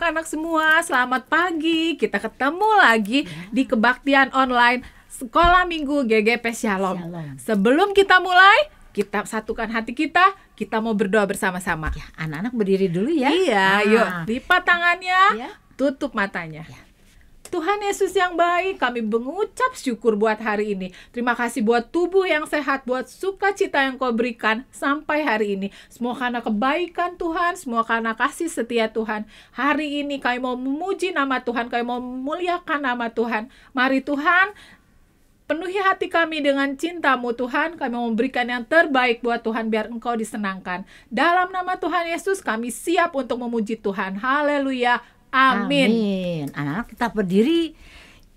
anak-anak semua, selamat pagi. Kita ketemu lagi di kebaktian online Sekolah Minggu GGP Shalom. Sebelum kita mulai, kita satukan hati kita mau berdoa bersama-sama. Ya, anak-anak berdiri dulu ya. Iya, yuk lipat tangannya, tutup matanya. Tuhan Yesus yang baik, kami mengucap syukur buat hari ini. Terima kasih buat tubuh yang sehat, buat sukacita yang Kau berikan sampai hari ini. Semua karena kebaikan Tuhan, semua karena kasih setia Tuhan. Hari ini kami mau memuji nama Tuhan, kami mau memuliakan nama Tuhan. Mari Tuhan, penuhi hati kami dengan cinta-Mu Tuhan. Kami mau memberikan yang terbaik buat Tuhan biar Engkau disenangkan. Dalam nama Tuhan Yesus kami siap untuk memuji Tuhan. Haleluya. Amin. Amin. Anak-anak tetap berdiri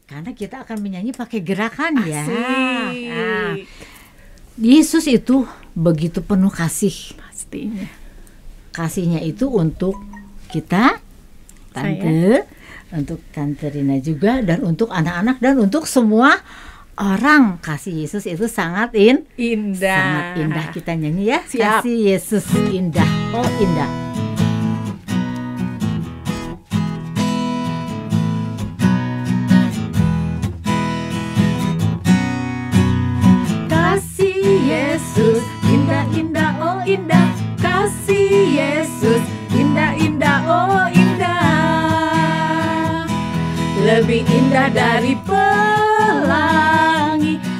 karena kita akan menyanyi pakai gerakan ya. Nah, Yesus itu begitu penuh kasih. Pastinya. Kasihnya itu untuk kita, Tante, untuk Tante Rina juga, dan untuk anak-anak dan untuk semua orang. Kasih Yesus itu sangat indah. Sangat indah. Kita nyanyi ya. Siap. Kasih Yesus indah. Oh indah. Yesus, indah-indah, oh indah. Kasih Yesus, indah-indah, oh indah. Lebih indah dari pelangi,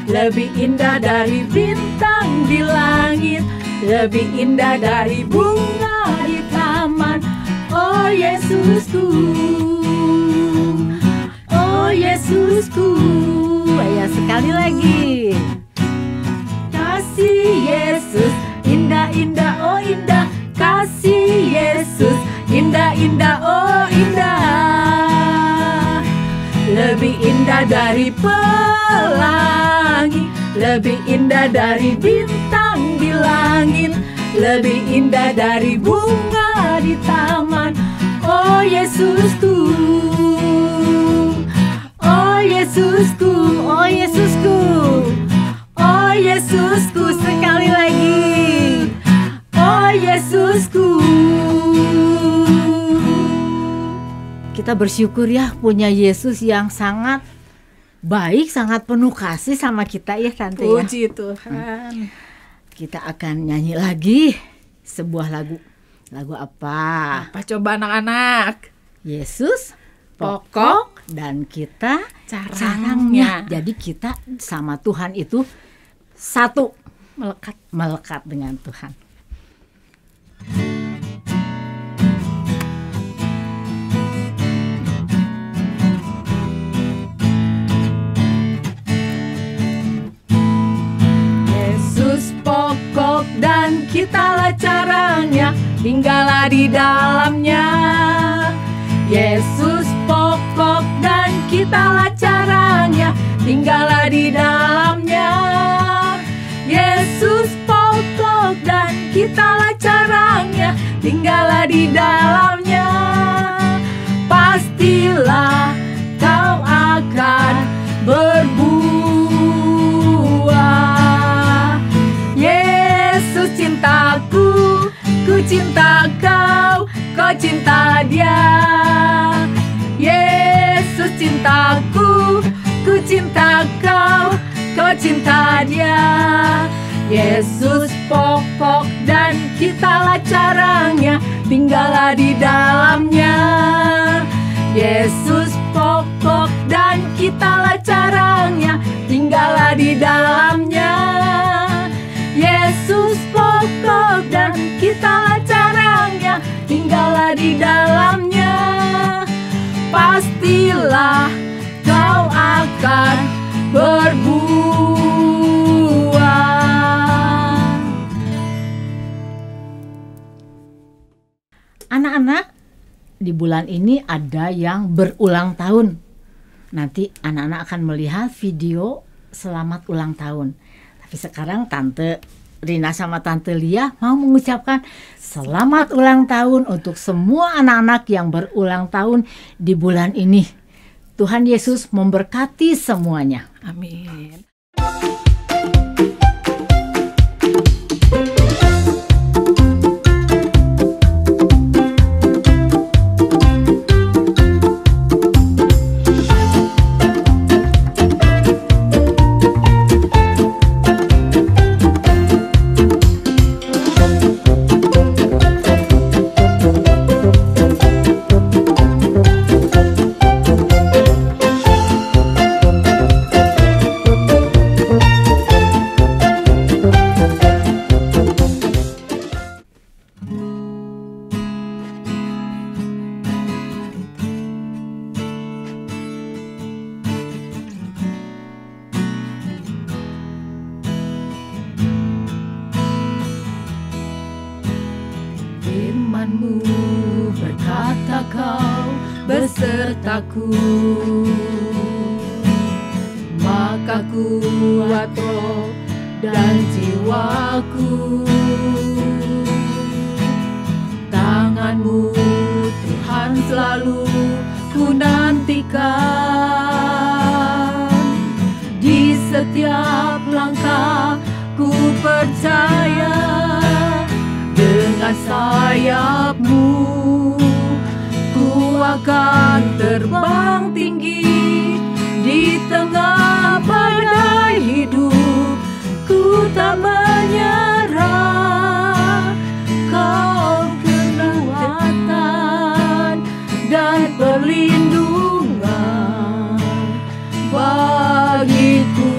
lebih indah dari bintang di langit, lebih indah dari bunga di taman. Oh Yesusku, oh Yesusku. Ya, sekali lagi. Kasih Yesus, indah-indah, oh indah. Kasih Yesus, indah-indah, oh indah. Lebih indah dari pelangi, lebih indah dari bintang di langit, lebih indah dari bunga di taman. Oh Yesusku, oh Yesusku, oh Yesusku. Oh Yesusku, sekali lagi. Oh Yesusku. Kita bersyukur ya punya Yesus yang sangat baik, sangat penuh kasih sama kita ya Tante ya. Puji Tuhan. Kita akan nyanyi lagi sebuah lagu. Lagu apa? Apa coba anak-anak? Yesus pokok dan kita caranya. Jadi kita sama Tuhan itu satu, melekat dengan Tuhan. Yesus pokok dan kitalah caranya, tinggallah di dalamnya. Yesus pokok dan kitalah caranya, tinggallah di dalamnya. Yesus pokok dan kitalah caranya, tinggallah di dalamnya. Pastilah kau akan berbuah. Yesus cintaku, ku cinta kau, kau cinta Dia. Yesus cintaku, ku cinta kau, kau cinta Dia. Yesus pokok dan kitalah caranya, tinggallah di dalamnya. Yesus pokok dan kitalah caranya, tinggallah di dalamnya. Yesus pokok dan kitalah caranya, tinggallah di dalamnya. Pastilah kau akan berbuah. Anak-anak, di bulan ini ada yang berulang tahun. Nanti anak-anak akan melihat video selamat ulang tahun. Tapi sekarang Tante Rina sama Tante Lia mau mengucapkan selamat ulang tahun untuk semua anak-anak yang berulang tahun di bulan ini. Tuhan Yesus memberkati semuanya. Amin. Firman-Mu berkata Kau besertaku, maka kuat roh dan jiwaku. Tangan-Mu Tuhan selalu ku nantikan, di setiap langkah ku percaya, dengan sayap-Mu ku akan terbang tinggi. Di tengah badai hidup ku tak menyerah. Kau kekuatan dan perlindungan bagiku,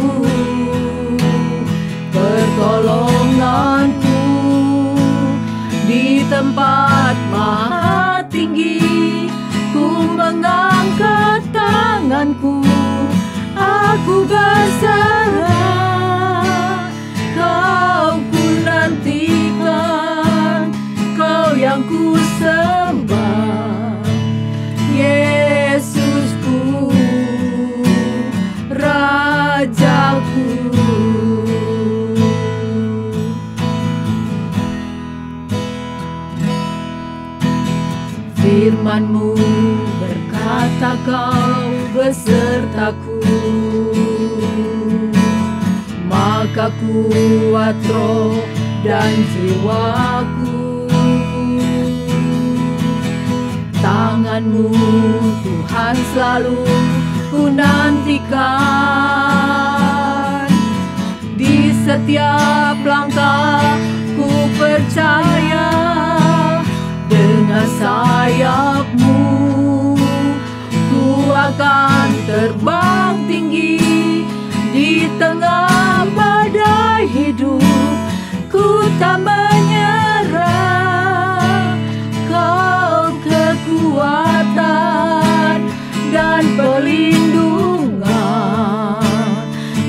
pertolonganku di tempat maha tinggi. Ku mengangkat tanganku, aku berserah. Kau ku nantikan, Kau yang ku sembah, Yesusku, Rajaku. Firman-Mu berkata Kau besertaku, maka kuat roh dan jiwaku. Tangan-Mu Tuhan selalu ku nantikan, di setiap langkah ku percaya, dengan sayap-Mu ku akan terbang tinggi. Di tengah badai hidup ku tak menyerah. Kau kekuatan dan perlindungan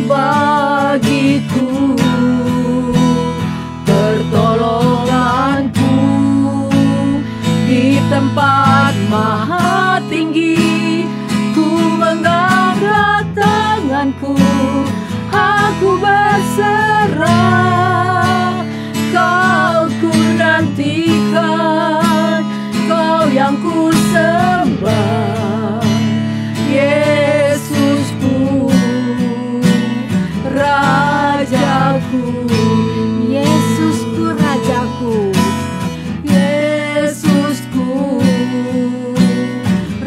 bagiku, pertolonganku di tempat maha tinggi. Ku mengangkat tanganku, aku berserah. Kau ku nantikan, Kau yang ku sembah, Yesusku, Rajaku. Yesusku, Rajaku. Yesusku,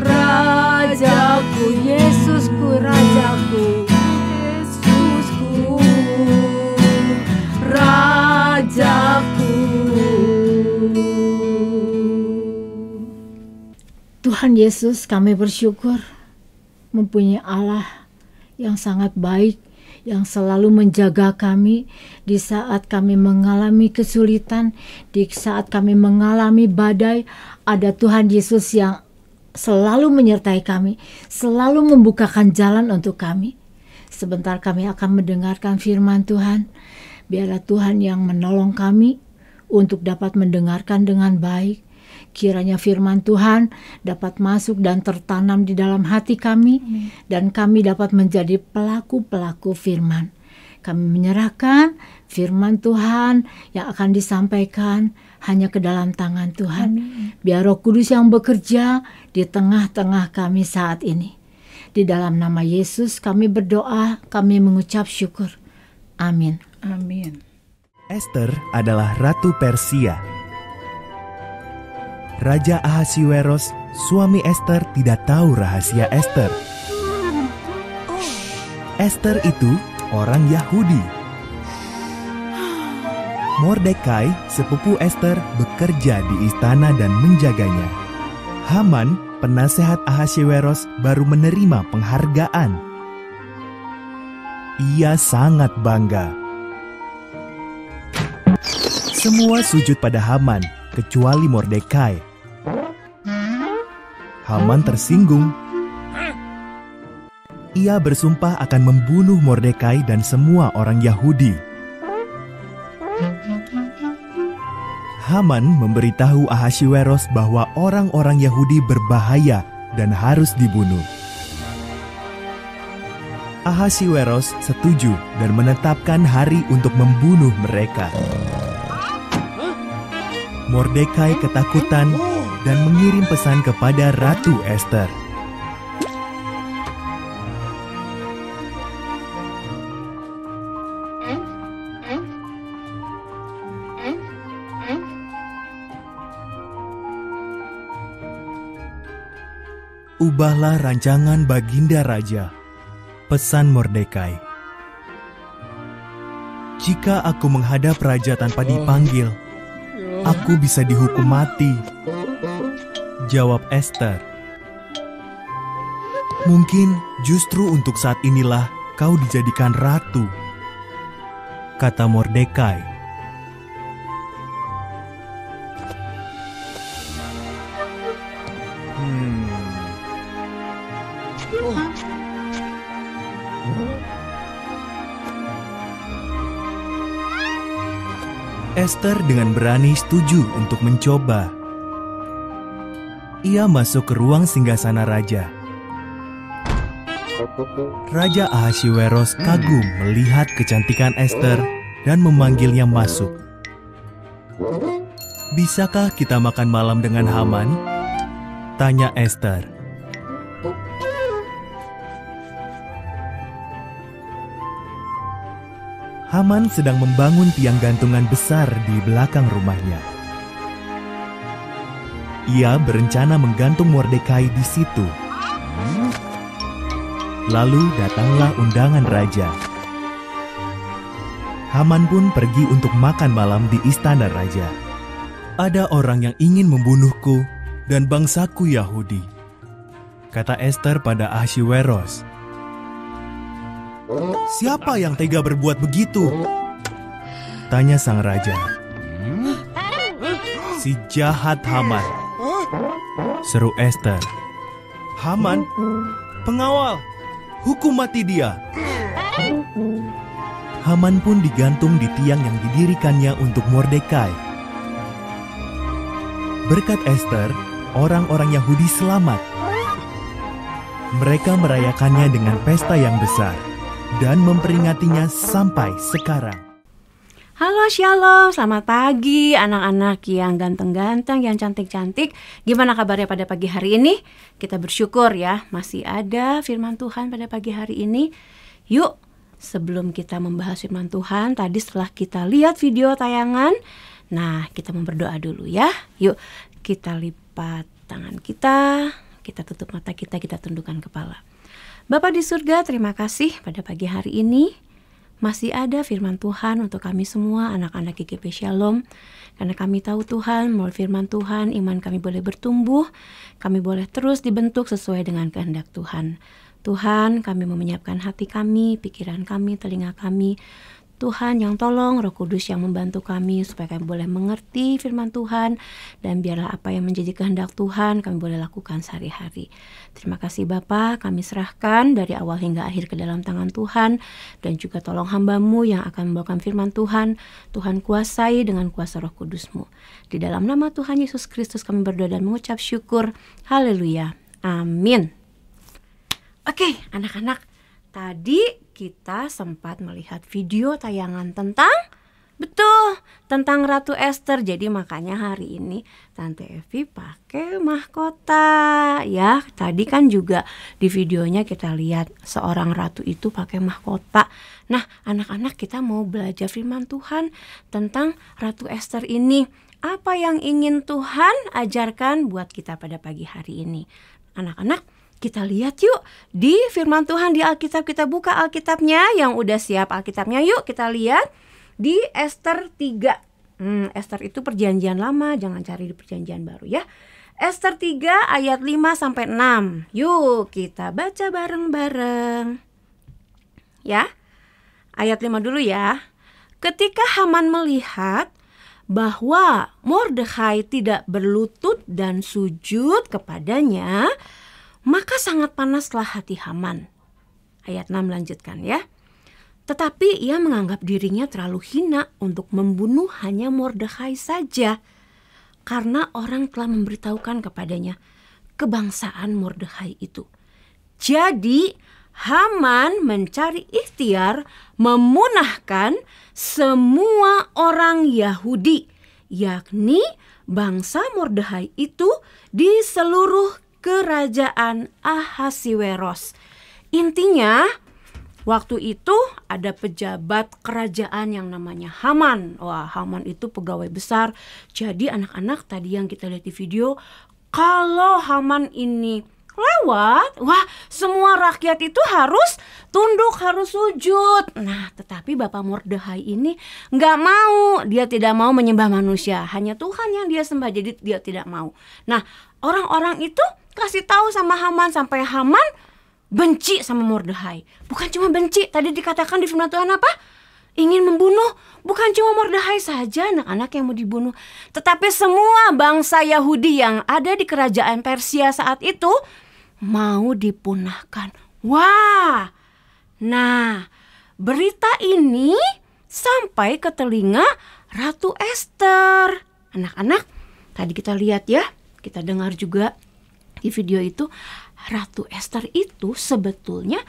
Rajaku. Yesusku, Rajaku. Yesusku, Rajaku. Tuhan Yesus, kami bersyukur mempunyai Allah yang sangat baik, yang selalu menjaga kami di saat kami mengalami kesulitan, di saat kami mengalami badai. Ada Tuhan Yesus yang selalu menyertai kami, selalu membukakan jalan untuk kami. Sebentar kami akan mendengarkan firman Tuhan. Biarlah Tuhan yang menolong kami untuk dapat mendengarkan dengan baik. Kiranya firman Tuhan dapat masuk dan tertanam di dalam hati kami, dan kami dapat menjadi pelaku-pelaku firman. Kami menyerahkan firman Tuhan yang akan disampaikan hanya ke dalam tangan Tuhan. Biar Roh Kudus yang bekerja di tengah-tengah kami saat ini. Di dalam nama Yesus kami berdoa, kami mengucap syukur. Amin. Amin. Ester adalah Ratu Persia. Raja Ahasiweros, suami Ester, tidak tahu rahasia Ester. Ester itu orang Yahudi. Mordekai, sepupu Ester, bekerja di istana dan menjaganya. Haman, penasehat Ahasiweros, baru menerima penghargaan. Ia sangat bangga. Semua sujud pada Haman, kecuali Mordekai. Haman tersinggung. Ia bersumpah akan membunuh Mordekai dan semua orang Yahudi. Haman memberitahu Ahasveros bahwa orang-orang Yahudi berbahaya dan harus dibunuh. Ahasveros setuju dan menetapkan hari untuk membunuh mereka. Mordekai ketakutan dan mengirim pesan kepada Ratu Ester. Ubahlah rancangan Baginda Raja, pesan Mordekai. Jika aku menghadap raja tanpa dipanggil, aku bisa dihukum mati, jawab Ester. Mungkin justru untuk saat inilah kau dijadikan ratu, kata Mordekai. Ester dengan berani setuju untuk mencoba. Ia masuk ke ruang singgasana raja. Raja Ahasveros kagum melihat kecantikan Ester dan memanggilnya masuk. Bisakah kita makan malam dengan Haman? Tanya Ester. Haman sedang membangun tiang gantungan besar di belakang rumahnya. Ia berencana menggantung Mordekai di situ. Lalu datanglah undangan raja. Haman pun pergi untuk makan malam di istana raja. Ada orang yang ingin membunuhku dan bangsaku Yahudi, kata Ester pada Ahasveros. Siapa yang tega berbuat begitu? Tanya sang raja. Si jahat Haman, seru Ester. Haman, pengawal, hukum mati dia. Haman pun digantung di tiang yang didirikannya untuk Mordekai. Berkat Ester, orang-orang Yahudi selamat. Mereka merayakannya dengan pesta yang besar dan memperingatinya sampai sekarang. Halo Shalom, selamat pagi anak-anak yang ganteng-ganteng, yang cantik-cantik. Gimana kabarnya pada pagi hari ini? Kita bersyukur ya, masih ada firman Tuhan pada pagi hari ini. Yuk, sebelum kita membahas firman Tuhan, tadi setelah kita lihat video tayangan, nah kita mau berdoa dulu ya. Yuk, kita lipat tangan kita tutup mata kita tundukkan kepala. Bapa di surga, terima kasih pada pagi hari ini masih ada firman Tuhan untuk kami semua anak-anak GKP Shalom. Karena kami tahu Tuhan, melalui firman Tuhan iman kami boleh bertumbuh, kami boleh terus dibentuk sesuai dengan kehendak Tuhan. Tuhan, kami mau menyiapkan hati kami, pikiran kami, telinga kami. Tuhan yang tolong, Roh Kudus yang membantu kami supaya kami boleh mengerti firman Tuhan, dan biarlah apa yang menjadi kehendak Tuhan kami boleh lakukan sehari-hari. Terima kasih Bapa, kami serahkan dari awal hingga akhir ke dalam tangan Tuhan, dan juga tolong hamba-Mu yang akan membawakan firman Tuhan. Tuhan kuasai dengan kuasa Roh Kudus-Mu. Di dalam nama Tuhan Yesus Kristus kami berdoa dan mengucap syukur. Haleluya. Amin. Oke, anak-anak. Tadi kita sempat melihat video tayangan tentang Ratu Ester. Jadi makanya hari ini Tante Evi pakai mahkota ya. Tadi kan juga di videonya kita lihat seorang ratu itu pakai mahkota. Nah, anak-anak, kita mau belajar firman Tuhan tentang Ratu Ester ini. Apa yang ingin Tuhan ajarkan buat kita pada pagi hari ini? Anak-anak, kita lihat yuk di firman Tuhan di Alkitab. Kita buka Alkitabnya, yang udah siap Alkitabnya. Yuk kita lihat di Ester 3. Ester itu perjanjian lama, jangan cari di perjanjian baru ya. Ester 3 ayat 5-6. Yuk kita baca bareng-bareng. Ya, ayat 5 dulu ya. Ketika Haman melihat bahwa Mordekai tidak berlutut dan sujud kepadanya, maka sangat panaslah hati Haman. Ayat 6 lanjutkan ya. Tetapi ia menganggap dirinya terlalu hina untuk membunuh hanya Mordekai saja. karena orang telah memberitahukan kepadanya kebangsaan Mordekhai itu. Jadi Haman mencari ikhtiar memunahkan semua orang Yahudi, yakni bangsa Mordekhai itu di seluruh kerajaan Ahasiweros. Intinya, waktu itu ada pejabat kerajaan yang namanya Haman. Wah, Haman itu pegawai besar. Jadi anak-anak tadi yang kita lihat di video, kalau Haman ini lewat, wah, semua rakyat itu harus tunduk, harus sujud. Nah, tetapi Bapak Mordekhai ini nggak mau. Dia tidak mau menyembah manusia, hanya Tuhan yang dia sembah, jadi dia tidak mau. Nah, orang-orang itu kasih tahu sama Haman, sampai Haman benci sama Mordekhai. Bukan cuma benci, tadi dikatakan di firman Tuhan apa? Ingin membunuh. Bukan cuma Mordekhai saja anak-anak yang mau dibunuh, tetapi semua bangsa Yahudi yang ada di kerajaan Persia saat itu mau dipunahkan. Wah, nah berita ini sampai ke telinga Ratu Ester. Anak-anak, tadi kita lihat ya, kita dengar juga di video itu, Ratu Ester itu sebetulnya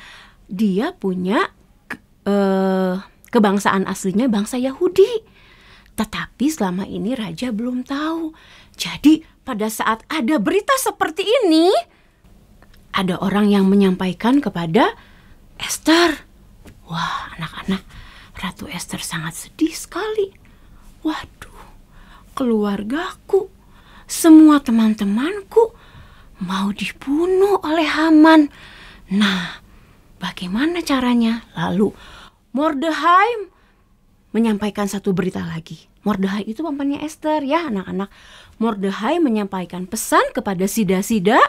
dia punya kebangsaan aslinya bangsa Yahudi. Tetapi selama ini raja belum tahu. Jadi pada saat ada berita seperti ini, ada orang yang menyampaikan kepada Ester. Wah, anak-anak, Ratu Ester sangat sedih sekali. Waduh, keluargaku, semua teman-temanku mau dibunuh oleh Haman. Nah, bagaimana caranya? Lalu Mordekhai menyampaikan satu berita lagi. Mordekhai itu pamannya Ester ya anak-anak. Mordekhai menyampaikan pesan kepada sida-sida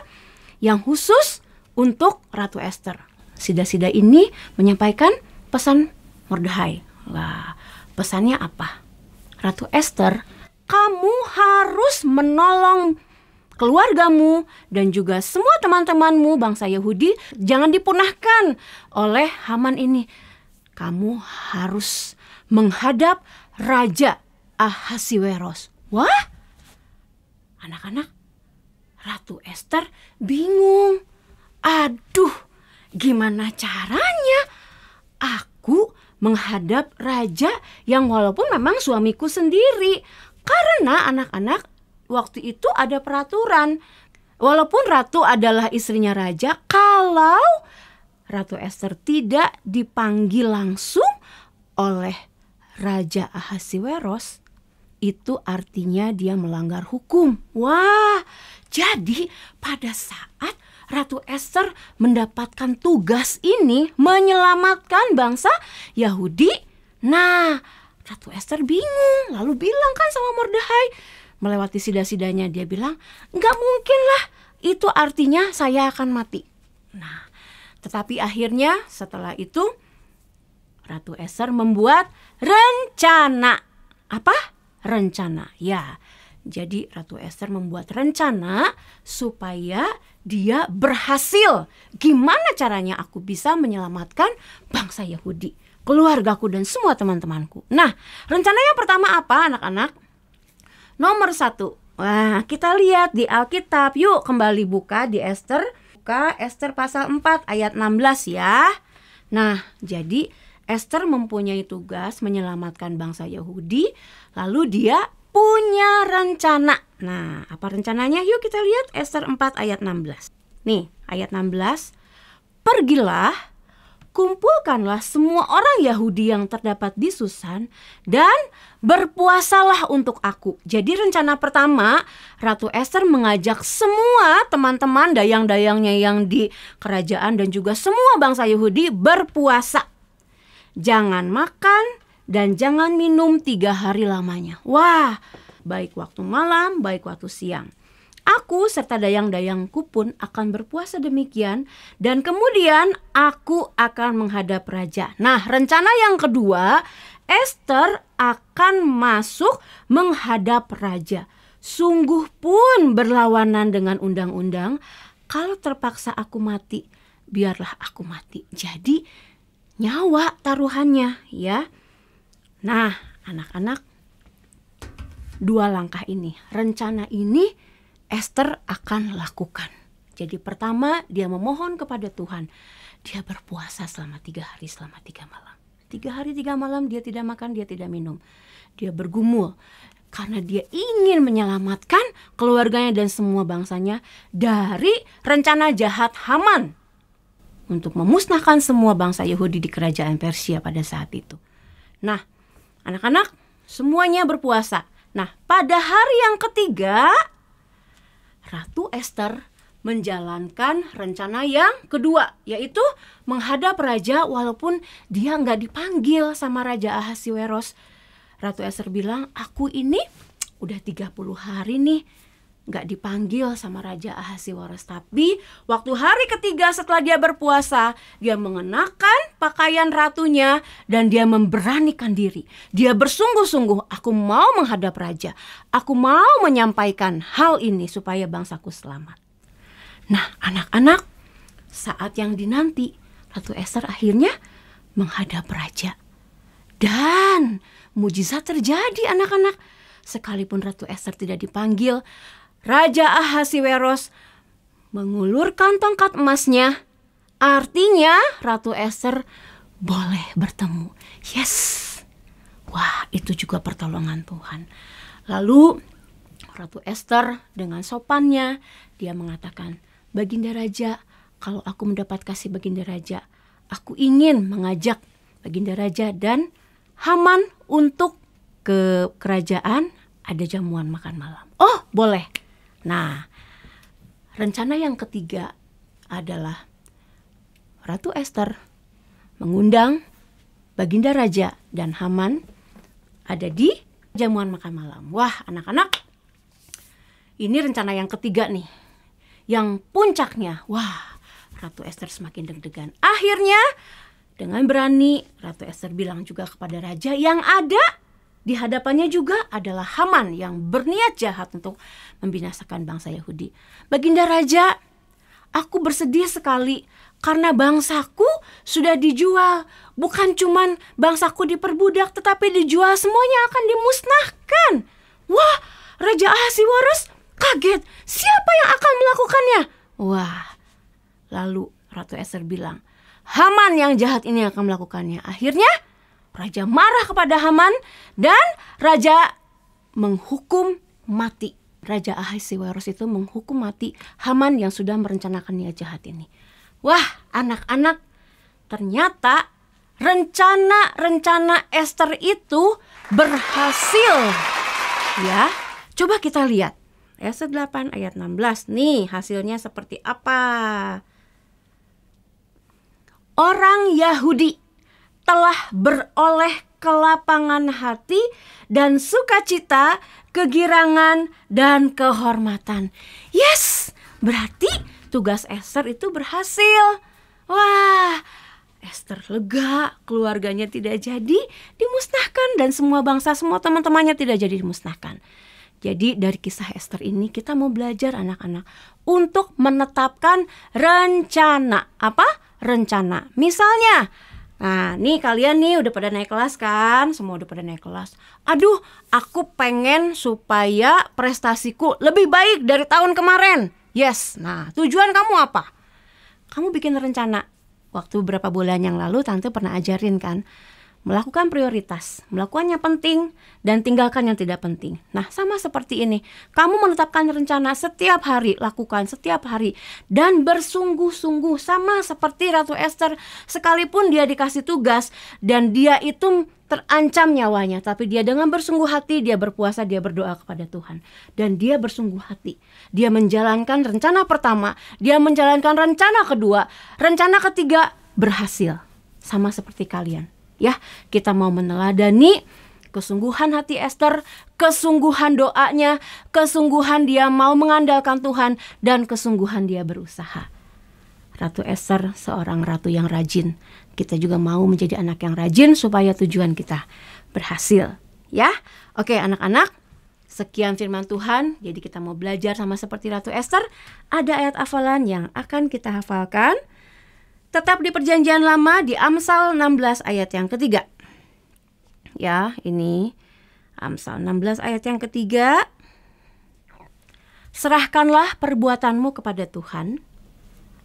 yang khusus untuk Ratu Ester. Sida-sida ini menyampaikan pesan Mordekhai. Wah, pesannya apa? Ratu Ester, kamu harus menolong keluargamu dan juga semua teman-temanmu bangsa Yahudi jangan dipunahkan oleh Haman ini. Kamu harus menghadap Raja Ahasiweros. Wah, anak-anak, Ratu Ester bingung. Aduh, gimana caranya aku menghadap raja yang walaupun memang suamiku sendiri. Karena anak-anak, waktu itu ada peraturan. Walaupun ratu adalah istrinya raja, kalau Ratu Ester tidak dipanggil langsung oleh Raja Ahasiweros, itu artinya dia melanggar hukum. Wah, jadi pada saat Ratu Ester mendapatkan tugas ini menyelamatkan bangsa Yahudi, nah Ratu Ester bingung, lalu bilang kan sama Mordekhai, melewati sida-sidanya dia bilang, nggak mungkin lah, itu artinya saya akan mati. Nah, tetapi akhirnya setelah itu Ratu Ester membuat rencana. Apa? Rencana. Ya, jadi Ratu Ester membuat rencana supaya dia berhasil. Gimana caranya aku bisa menyelamatkan bangsa Yahudi, keluargaku dan semua teman-temanku. Nah, rencana yang pertama apa anak-anak? Nomor 1. Wah, kita lihat di Alkitab. Yuk kembali buka di Ester. Buka Ester pasal 4 ayat 16 ya. Nah, jadi Ester mempunyai tugas menyelamatkan bangsa Yahudi. Lalu dia punya rencana. Nah, apa rencananya? Yuk kita lihat Ester 4 ayat 16. Nih, ayat 16. Pergilah, kumpulkanlah semua orang Yahudi yang terdapat di Susan dan berpuasalah untuk aku. Jadi rencana pertama, Ratu Ester mengajak semua teman-teman dayang-dayangnya yang di kerajaan dan juga semua bangsa Yahudi berpuasa. Jangan makan dan jangan minum 3 hari lamanya. Wah, baik waktu malam, baik waktu siang. Aku serta dayang-dayangku pun akan berpuasa demikian, dan kemudian aku akan menghadap raja. Nah, rencana yang kedua, Ester akan masuk menghadap raja. Sungguh pun berlawanan dengan undang-undang. Kalau terpaksa aku mati, biarlah aku mati. Jadi nyawa taruhannya ya. Nah, anak-anak, 2 langkah ini, rencana ini Ester akan lakukan. Jadi pertama, dia memohon kepada Tuhan. Dia berpuasa selama 3 hari, selama 3 malam. 3 hari 3 malam dia tidak makan, dia tidak minum. Dia bergumul karena dia ingin menyelamatkan keluarganya dan semua bangsanya dari rencana jahat Haman untuk memusnahkan semua bangsa Yahudi di kerajaan Persia pada saat itu. Nah, anak-anak semuanya berpuasa. Nah, pada hari yang ketiga, Ratu Ester menjalankan rencana yang kedua, yaitu menghadap raja walaupun dia nggak dipanggil sama Raja Ahasiweros. Ratu Ester bilang, aku ini udah 30 hari nih nggak dipanggil sama Raja Ahasiweros. Tapi waktu hari ketiga setelah dia berpuasa, dia mengenakan pakaian ratunya dan dia memberanikan diri. Dia bersungguh-sungguh, aku mau menghadap raja. Aku mau menyampaikan hal ini supaya bangsaku selamat. Nah, anak-anak, saat yang dinanti, Ratu Ester akhirnya menghadap raja. Dan mujizat terjadi, anak-anak. Sekalipun Ratu Ester tidak dipanggil, Raja Ahasiweros mengulurkan tongkat emasnya. Artinya Ratu Ester boleh bertemu. Yes. Wah, itu juga pertolongan Tuhan. Lalu Ratu Ester dengan sopannya, dia mengatakan, Baginda Raja, kalau aku mendapat kasih Baginda Raja, aku ingin mengajak Baginda Raja dan Haman untuk ke kerajaan, ada jamuan makan malam. Oh, boleh. Nah, rencana yang ketiga adalah Ratu Ester mengundang Baginda Raja dan Haman ada di jamuan makan malam. Wah, anak-anak, ini rencana yang ketiga nih. Yang puncaknya, wah, Ratu Ester semakin deg-degan. Akhirnya, dengan berani, Ratu Ester bilang juga kepada raja yang ada di hadapannya juga adalah Haman yang berniat jahat untuk membinasakan bangsa Yahudi. Baginda Raja, aku bersedih sekali karena bangsaku sudah dijual. Bukan cuman bangsaku diperbudak, tetapi dijual, semuanya akan dimusnahkan. Wah, Raja Ahasiweros kaget. Siapa yang akan melakukannya? Wah, lalu Ratu Ester bilang, Haman yang jahat ini akan melakukannya. Akhirnya raja marah kepada Haman dan raja menghukum mati. Raja Ahasiweros itu menghukum mati Haman yang sudah merencanakan niat jahat ini. Wah, anak-anak, ternyata rencana Ester itu berhasil. Ya, coba kita lihat. Ester 8 ayat 16. Nih, hasilnya seperti apa? Orang Yahudi telah beroleh kelapangan hati dan sukacita, kegirangan dan kehormatan. Yes, berarti tugas Ester itu berhasil. Wah, Ester lega, keluarganya tidak jadi dimusnahkan dan semua bangsa, semua teman-temannya tidak jadi dimusnahkan. Jadi dari kisah Ester ini kita mau belajar anak-anak untuk menetapkan rencana. Apa? Rencana. Misalnya, nah nih kalian nih udah pada naik kelas kan? Semua udah pada naik kelas. Aduh, aku pengen supaya prestasiku lebih baik dari tahun kemarin. Yes, nah tujuan kamu apa? Kamu bikin rencana. Waktu beberapa bulan yang lalu Tante pernah ajarin kan, melakukan prioritas, melakukan yang penting dan tinggalkan yang tidak penting. Nah, sama seperti ini. Kamu menetapkan rencana setiap hari, lakukan setiap hari dan bersungguh-sungguh, sama seperti Ratu Ester. Sekalipun dia dikasih tugas dan dia itu terancam nyawanya, tapi dia dengan bersungguh hati, dia berpuasa, dia berdoa kepada Tuhan. Dan dia bersungguh hati. Dia menjalankan rencana pertama, dia menjalankan rencana kedua, rencana ketiga berhasil. Sama seperti kalian. Ya, kita mau meneladani kesungguhan hati Ester, kesungguhan doanya, kesungguhan dia mau mengandalkan Tuhan, dan kesungguhan dia berusaha. Ratu Ester seorang ratu yang rajin. Kita juga mau menjadi anak yang rajin supaya tujuan kita berhasil. Ya, oke anak-anak, sekian firman Tuhan. Jadi kita mau belajar sama seperti Ratu Ester. Ada ayat hafalan yang akan kita hafalkan. Tetap di perjanjian lama di Amsal 16 ayat yang ketiga. Ya, ini Amsal 16 ayat yang ketiga. Serahkanlah perbuatanmu kepada Tuhan,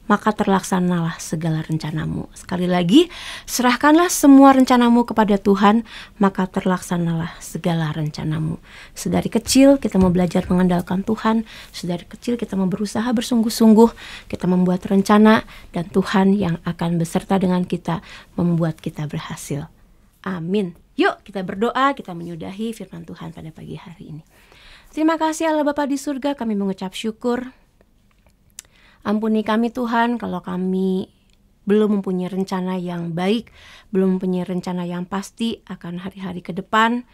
maka terlaksanalah segala rencanamu. Sekali lagi, serahkanlah semua rencanamu kepada Tuhan, maka terlaksanalah segala rencanamu. Sedari kecil kita mau belajar mengandalkan Tuhan, sedari kecil kita mau berusaha bersungguh-sungguh, kita membuat rencana, dan Tuhan yang akan beserta dengan kita membuat kita berhasil. Amin. Yuk kita berdoa, kita menyudahi firman Tuhan pada pagi hari ini. Terima kasih Allah Bapa di surga, kami mengucap syukur. Ampuni kami Tuhan kalau kami belum mempunyai rencana yang baik, belum mempunyai rencana yang pasti akan hari-hari ke depan.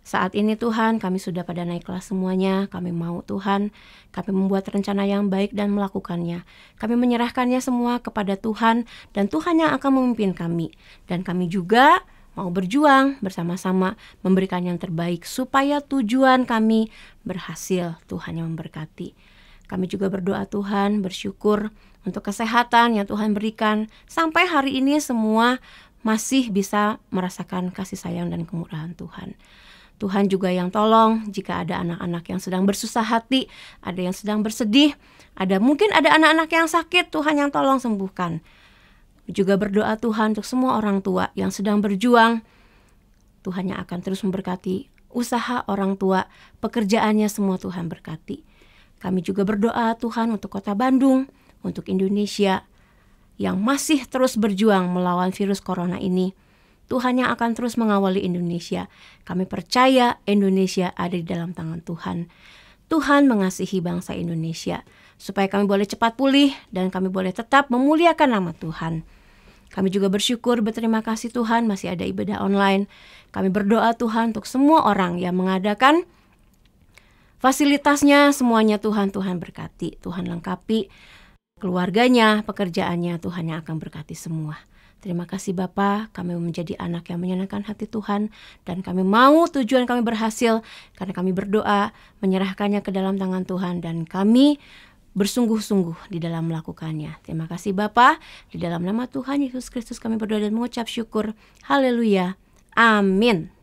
Saat ini Tuhan, kami sudah pada naik kelas semuanya. Kami mau Tuhan, kami membuat rencana yang baik dan melakukannya. Kami menyerahkannya semua kepada Tuhan, dan Tuhan yang akan memimpin kami. Dan kami juga mau berjuang bersama-sama memberikan yang terbaik supaya tujuan kami berhasil. Tuhan yang memberkati. Kami juga berdoa Tuhan, bersyukur untuk kesehatan yang Tuhan berikan. Sampai hari ini semua masih bisa merasakan kasih sayang dan kemurahan Tuhan. Tuhan juga yang tolong jika ada anak-anak yang sedang bersusah hati, ada yang sedang bersedih, mungkin ada anak-anak yang sakit, Tuhan yang tolong sembuhkan. Juga berdoa Tuhan untuk semua orang tua yang sedang berjuang. Tuhan yang akan terus memberkati usaha orang tua, pekerjaannya semua Tuhan berkati. Kami juga berdoa Tuhan untuk Kota Bandung, untuk Indonesia yang masih terus berjuang melawan virus corona ini. Tuhan yang akan terus mengawali Indonesia. Kami percaya Indonesia ada di dalam tangan Tuhan. Tuhan mengasihi bangsa Indonesia supaya kami boleh cepat pulih dan kami boleh tetap memuliakan nama Tuhan. Kami juga bersyukur, berterima kasih Tuhan masih ada ibadah online. Kami berdoa Tuhan untuk semua orang yang mengadakan fasilitasnya, semuanya Tuhan berkati, Tuhan lengkapi keluarganya, pekerjaannya, Tuhan yang akan berkati semua. Terima kasih Bapa, kami menjadi anak yang menyenangkan hati Tuhan, dan kami mau tujuan kami berhasil karena kami berdoa menyerahkannya ke dalam tangan Tuhan, dan kami bersungguh-sungguh di dalam melakukannya. Terima kasih Bapa, di dalam nama Tuhan Yesus Kristus kami berdoa dan mengucap syukur. Haleluya. Amin.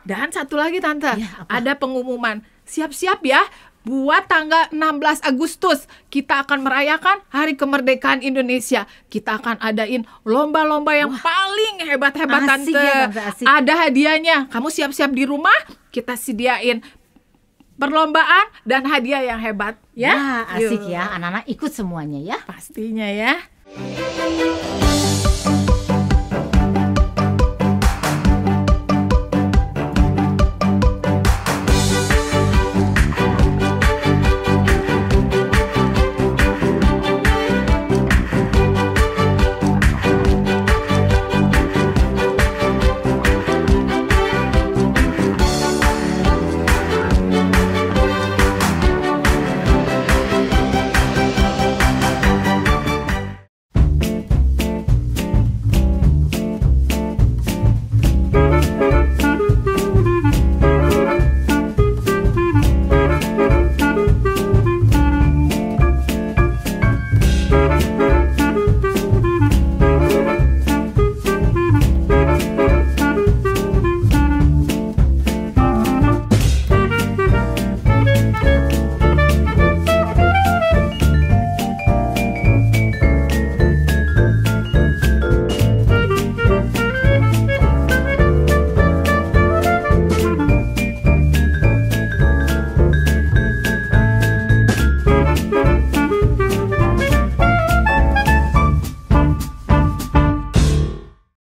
Dan satu lagi Tante, ada pengumuman. Siap-siap ya, buat tanggal 16 Agustus kita akan merayakan Hari Kemerdekaan Indonesia. Kita akan adain lomba-lomba yang paling hebat-hebat Tante. Ya, Tante, ada hadiahnya. Kamu siap-siap di rumah, kita sediain perlombaan dan hadiah yang hebat ya. Asik ya, anak-anak ikut semuanya ya. Pastinya ya.